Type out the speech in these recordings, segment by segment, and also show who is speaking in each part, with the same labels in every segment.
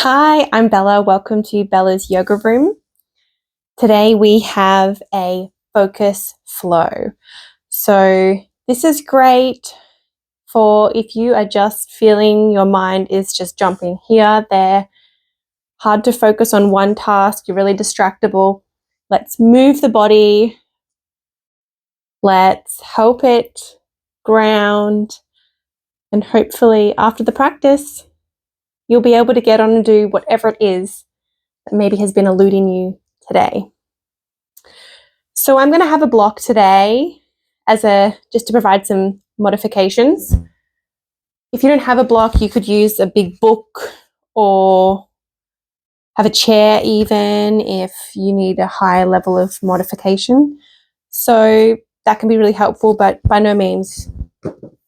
Speaker 1: Hi, I'm Bella. Welcome to Bella's Yoga Room. Today we have a focus flow. So this is great for if you are just feeling your mind is just jumping here, there, hard to focus on one task, you're really distractible. Let's move the body. Let's help it ground. And hopefully after the practice, you'll be able to get on and do whatever it is that maybe has been eluding you today. So I'm going to have a block today just to provide some modifications. If you don't have a block, you could use a big book or have a chair even if you need a higher level of modification. So that can be really helpful, but by no means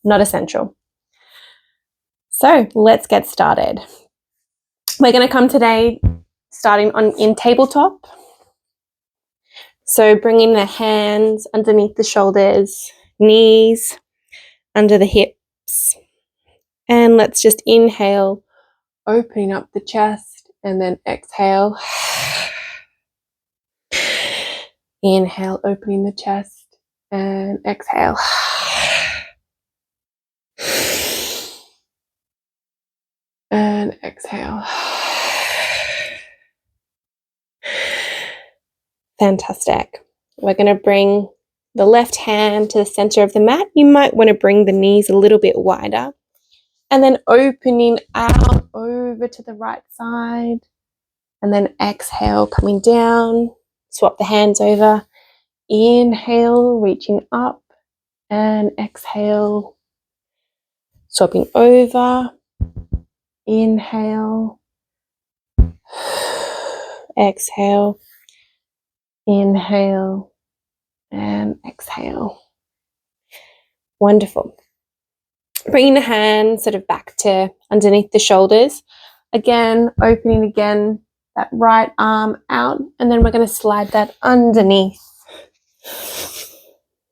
Speaker 1: not essential. So let's get started. We're going to come today starting in tabletop. So bringing the hands underneath the shoulders, knees under the hips. And let's just inhale, opening up the chest, and then exhale. Inhale, opening the chest, and exhale. And exhale. Fantastic. We're going to bring the left hand to the center of the mat. You might want to bring the knees a little bit wider. And then opening out over to the right side. And then exhale, coming down. Swap the hands over. Inhale, reaching up. And exhale, swapping over. Inhale. Exhale. Inhale. And exhale. Wonderful. Bringing the hands sort of back to underneath the shoulders. Again, opening again that right arm out, and then we're going to slide that underneath.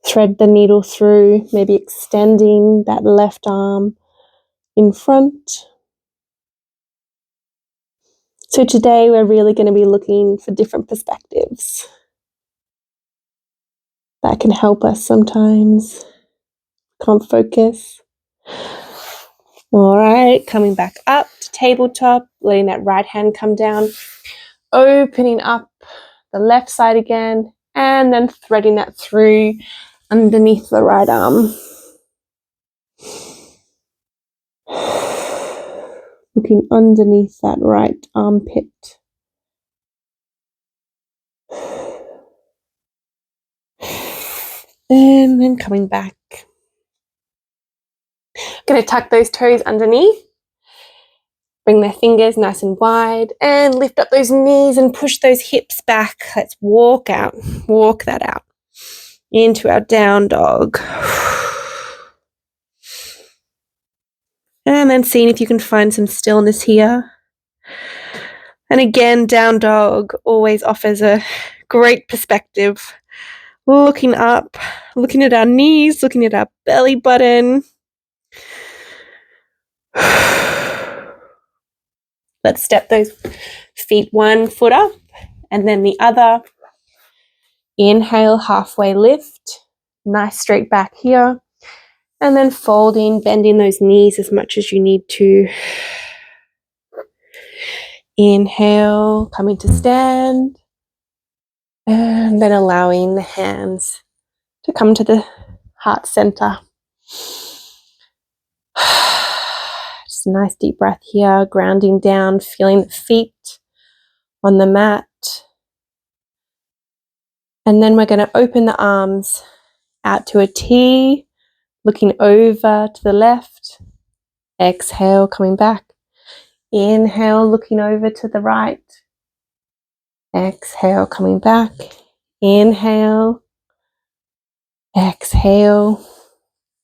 Speaker 1: Thread the needle through, maybe extending that left arm in front. So today we're really going to be looking for different perspectives. That can help us sometimes. Can't focus. All right, coming back up to tabletop, letting that right hand come down, opening up the left side again, and then threading that through underneath the right arm. Looking underneath that right armpit. And then coming back. Going to tuck those toes underneath. Bring their fingers nice and wide and lift up those knees and push those hips back. Let's walk that out into our down dog. And then seeing if you can find some stillness here. And again, down dog always offers a great perspective. Looking up, looking at our knees, looking at our belly button. Let's step those feet 1 foot up and then the other. Inhale, halfway lift. Nice straight back here. And then folding, bending those knees as much as you need to. Inhale, coming to stand. And then allowing the hands to come to the heart center. Just a nice deep breath here, grounding down, feeling the feet on the mat. And then we're going to open the arms out to a T, looking over to the left. Exhale, coming back. Inhale, looking over to the right. Exhale, coming back. Inhale. Exhale.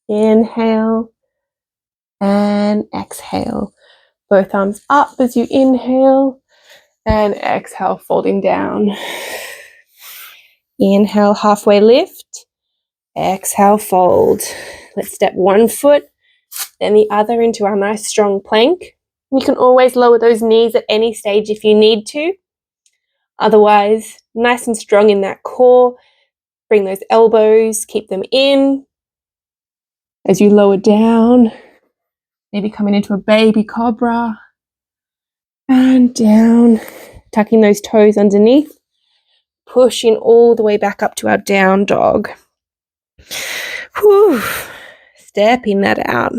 Speaker 1: Inhale. And exhale. Both arms up as you inhale. And exhale, folding down. Inhale, halfway lift. Exhale, fold. Let's step 1 foot, then the other into our nice strong plank. You can always lower those knees at any stage if you need to. Otherwise, nice and strong in that core. Bring those elbows, keep them in. As you lower down, maybe coming into a baby cobra. And down, tucking those toes underneath. Pushing all the way back up to our down dog. Whew. Stepping that out.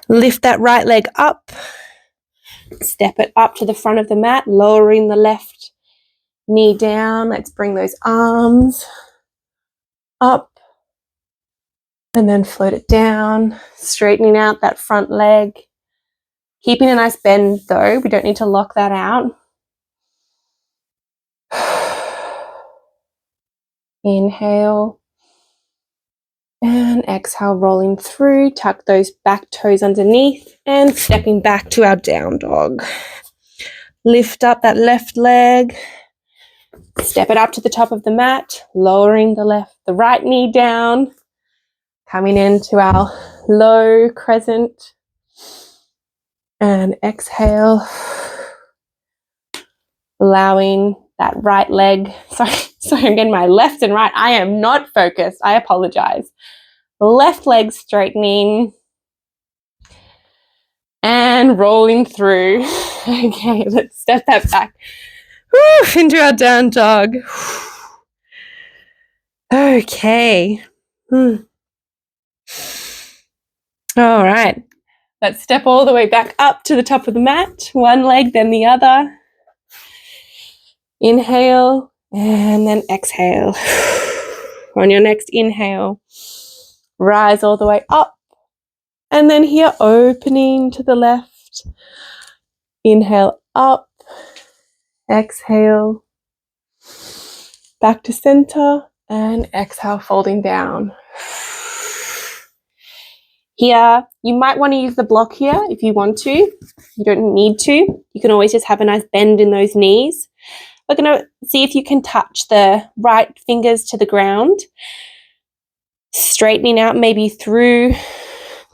Speaker 1: Lift that right leg up. Step it up to the front of the mat, lowering the left knee down. Let's bring those arms up and then float it down, straightening out that front leg. Keeping a nice bend though, we don't need to lock that out. Inhale and exhale, rolling through. Tuck those back toes underneath and stepping back to our down dog. Lift up that left leg. Step it up to the top of the mat, lowering the right knee down. Coming into our low crescent. And exhale. Allowing that right leg. Sorry, I'm getting my left and right. I am not focused. I apologize. Left leg straightening. And rolling through. Okay, let's step that back. Whew, into our down dog. Okay. All right. Let's step all the way back up to the top of the mat. One leg, then the other. Inhale and then exhale. On your next inhale, rise all the way up. And then here, opening to the left. Inhale up. Exhale. Back to center. And exhale, folding down. Here, you might want to use the block here if you want to. You don't need to. You can always just have a nice bend in those knees. We're going to see if you can touch the right fingers to the ground. Straightening out maybe through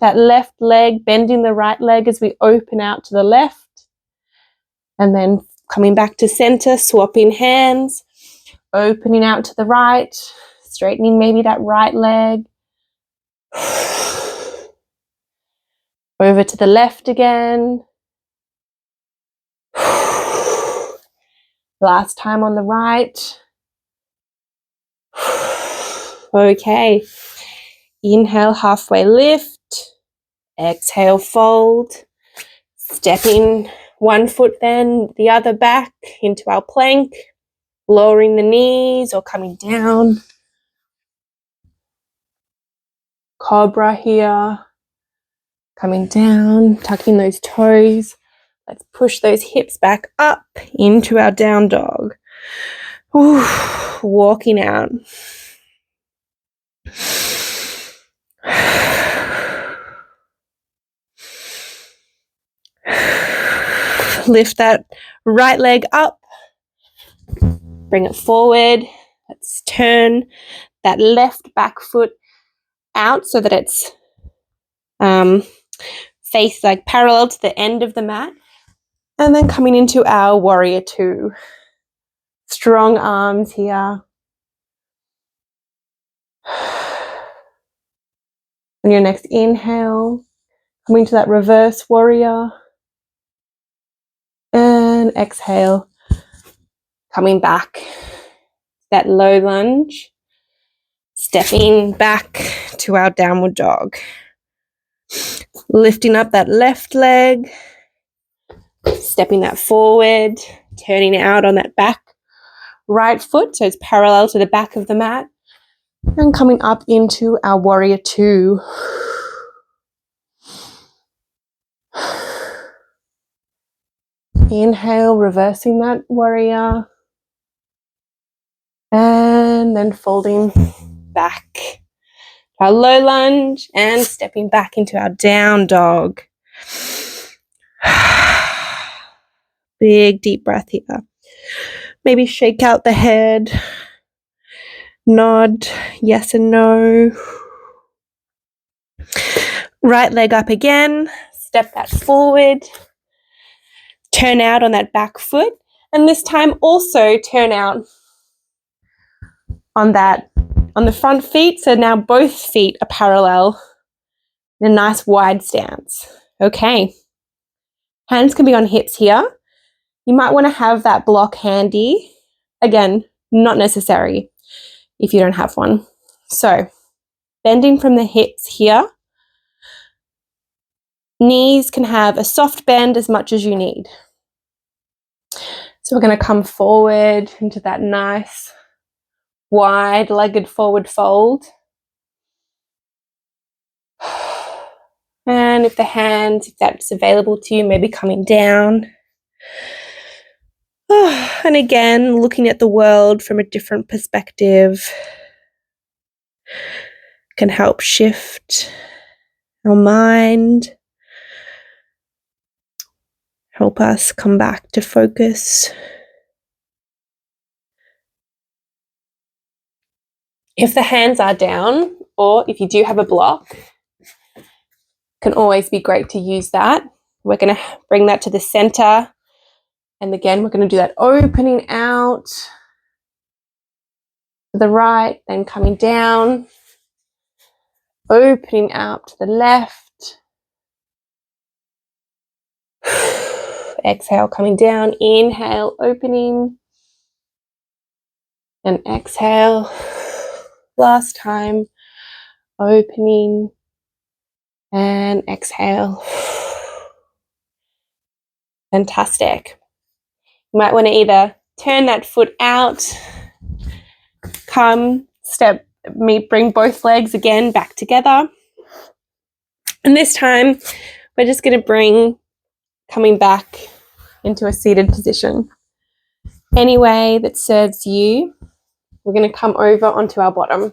Speaker 1: that left leg, bending the right leg as we open out to the left. And then coming back to center, swapping hands, opening out to the right, straightening maybe that right leg. Over to the left again. Last time on the right. Okay. Inhale, halfway lift. Exhale, fold. Stepping one foot then the other back into our plank. Lowering the knees or coming down. Cobra here. Coming down, tucking those toes. Let's push those hips back up into our down dog. Ooh, walking out. Lift that right leg up. Bring it forward. Let's turn that left back foot out so that it's face like parallel to the end of the mat. And then coming into our warrior two. Strong arms here. On your next inhale, coming to that reverse warrior. And exhale, coming back. That low lunge. Stepping back to our downward dog. Lifting up that left leg. Stepping that forward. Turning out on that back right foot, so it's parallel to the back of the mat. And coming up into our warrior two. Inhale, reversing that warrior. And then folding back. Our low lunge and stepping back into our down dog. Big deep breath here. Maybe shake out the head. Nod, yes and no. Right leg up again. step that forward, turn out on that back foot, and this time also turn out on the front feet. So now both feet are parallel in a nice wide stance. Okay. Hands can be on hips here. You might want to have that block handy. Again, not necessary if you don't have one. So, bending from the hips here. Knees can have a soft bend as much as you need. So we're going to come forward into that nice wide-legged forward fold. And if that's available to you, maybe coming down. And again, looking at the world from a different perspective can help shift our mind, help us come back to focus. If the hands are down, or if you do have a block, can always be great to use that. We're going to bring that to the center. And again, we're going to do that opening out to the right, then coming down, opening out to the left. Exhale, coming down. Inhale, opening. And exhale. Last time, opening. And exhale. Fantastic. You might want to either turn that foot out, bring both legs again back together. And this time, we're just going to coming back into a seated position. Any way that serves you, we're going to come over onto our bottom.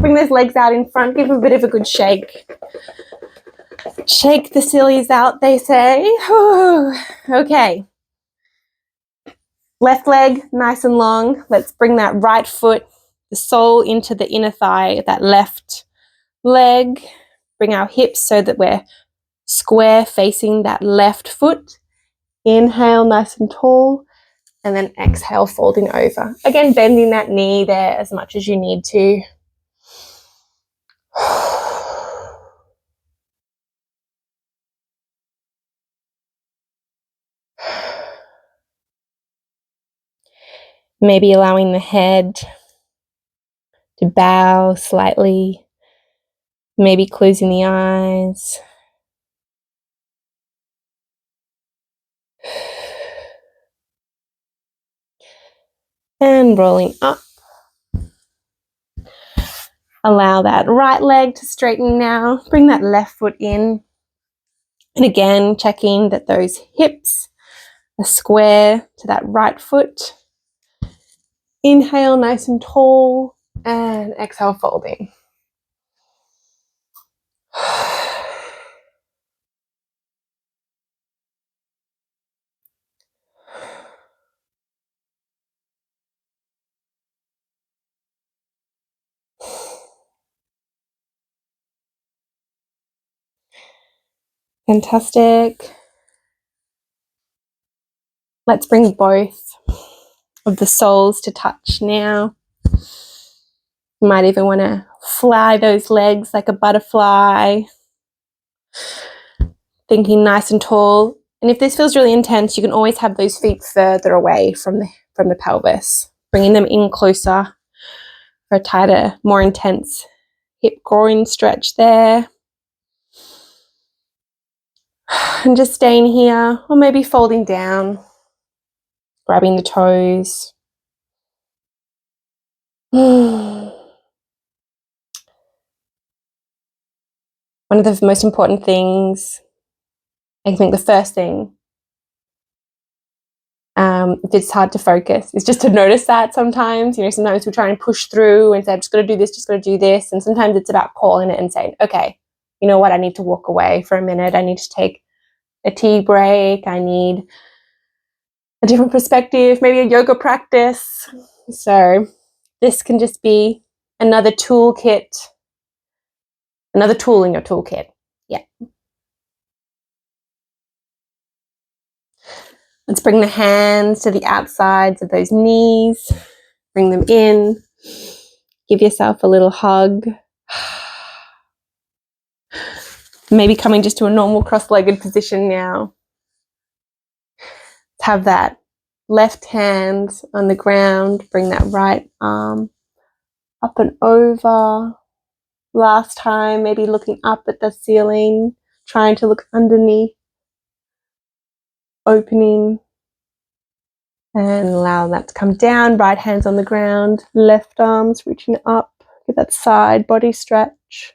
Speaker 1: Bring those legs out in front, give them a bit of a good shake. Shake the sillies out, they say. Okay. Left leg, nice and long. Let's bring that right foot, the sole into the inner thigh, that left leg. Bring our hips so that we're square facing that left foot. Inhale, nice and tall. And then exhale, folding over. Again, bending that knee there as much as you need to. Maybe allowing the head to bow slightly. Maybe closing the eyes. And rolling up. Allow that right leg to straighten now. Bring that left foot in. And again, checking that those hips are square to that right foot. Inhale, nice and tall. And exhale, folding. Fantastic. Let's bring both of the soles to touch now. You might even want to fly those legs like a butterfly. Thinking nice and tall. And if this feels really intense, you can always have those feet further away from the pelvis, bringing them in closer for a tighter, more intense hip groin stretch there. And just staying here, or maybe folding down, grabbing the toes. One of the most important things, I think the first thing, if it's hard to focus, is just to notice that sometimes. Sometimes we try and push through and say, I'm just going to do this, just going to do this. And sometimes it's about calling it and saying, okay, you know what, I need to walk away for a minute. I need to take a tea break. I need a different perspective, maybe a yoga practice. So this can just be another toolkit Another tool in your toolkit. Yeah. Let's bring the hands to the outsides of those knees. Bring them in. Give yourself a little hug. Maybe coming just to a normal cross-legged position now. Have that left hand on the ground. Bring that right arm up and over. Last time, maybe looking up at the ceiling, trying to look underneath, opening, and allow that to come down. Right hand's on the ground, left arms reaching up. Get that side body stretch.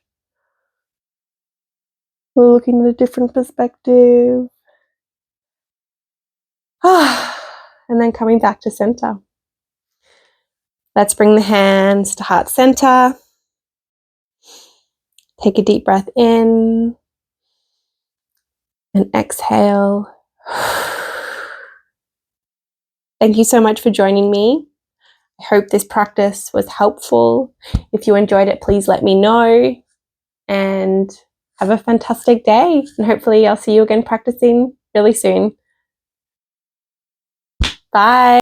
Speaker 1: We're looking at a different perspective. And then coming back to center. Let's bring the hands to heart center. Take a deep breath in and exhale. Thank you so much for joining me. I hope this practice was helpful. If you enjoyed it, please let me know, and have a fantastic day. And hopefully I'll see you again practicing really soon. Bye.